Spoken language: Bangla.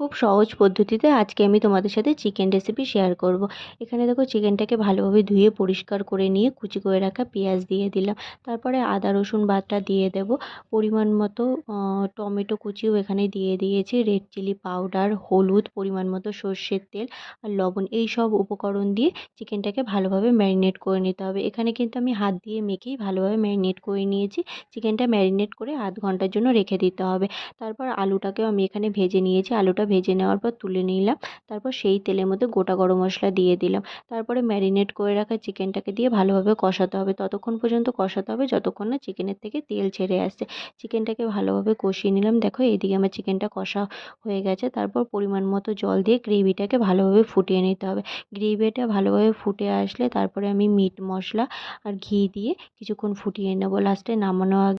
খুব সহজ পদ্ধতিতে আজকে আমি তোমাদের সাথে চিকেন রেসিপি শেয়ার করব। এখানে দেখো চিকেনটাকে ভালোভাবে ধুয়ে পরিষ্কার করে নিয়ে কুচি করে রাখা পেঁয়াজ দিয়ে দিলাম। তারপরে আদা রসুন বাটা দিয়ে দেব। পরিমাণ মতো টমেটো কুচিও এখানে দিয়ে দিয়েছি, রেড চিলি পাউডার, হলুদ, পরিমাণ মতো সর্ষের তেল আর লবণ, এই সব উপকরণ দিয়ে চিকেনটাকে ভালোভাবে ম্যারিনেট করে নিতে হবে। এখানে কিন্তু আমি হাত দিয়ে মেখেই ভালোভাবে ম্যারিনেট করে নিয়েছি। চিকেনটা ম্যারিনেট করে আধ ঘন্টার জন্য রেখে দিতে হবে। তারপর আলুটাকেও আমি এখানে ভেজে নিয়েছি। আলুটা ভেজে নেওয়ার পর তুলে নিলাম। তারপর সেই তেলের মধ্যে গোটা গরম মশলা দিয়ে দিলাম। তারপরে ম্যারিনেট করে রাখা চিকেনটাকে দিয়ে ভালোভাবে কষাতে হবে। ততক্ষণ পর্যন্ত কষাতে হবে যতক্ষণ না চিকেনের থেকে তেল ছেড়ে আসছে। চিকেনটাকে ভালোভাবে কষিয়ে নিলাম। দেখো এইদিকে আমার চিকেনটা কষা হয়ে গেছে। তারপর পরিমাণ মতো জল দিয়ে গ্রেভিটাকে ভালোভাবে ফুটিয়ে নিতে হবে। গ্রেভিটা ভালোভাবে ফুটে আসলে তারপরে আমি মিট মশলা আর ঘি দিয়ে কিছুক্ষণ ফুটিয়ে নেব। লাস্টে নামানোর আগে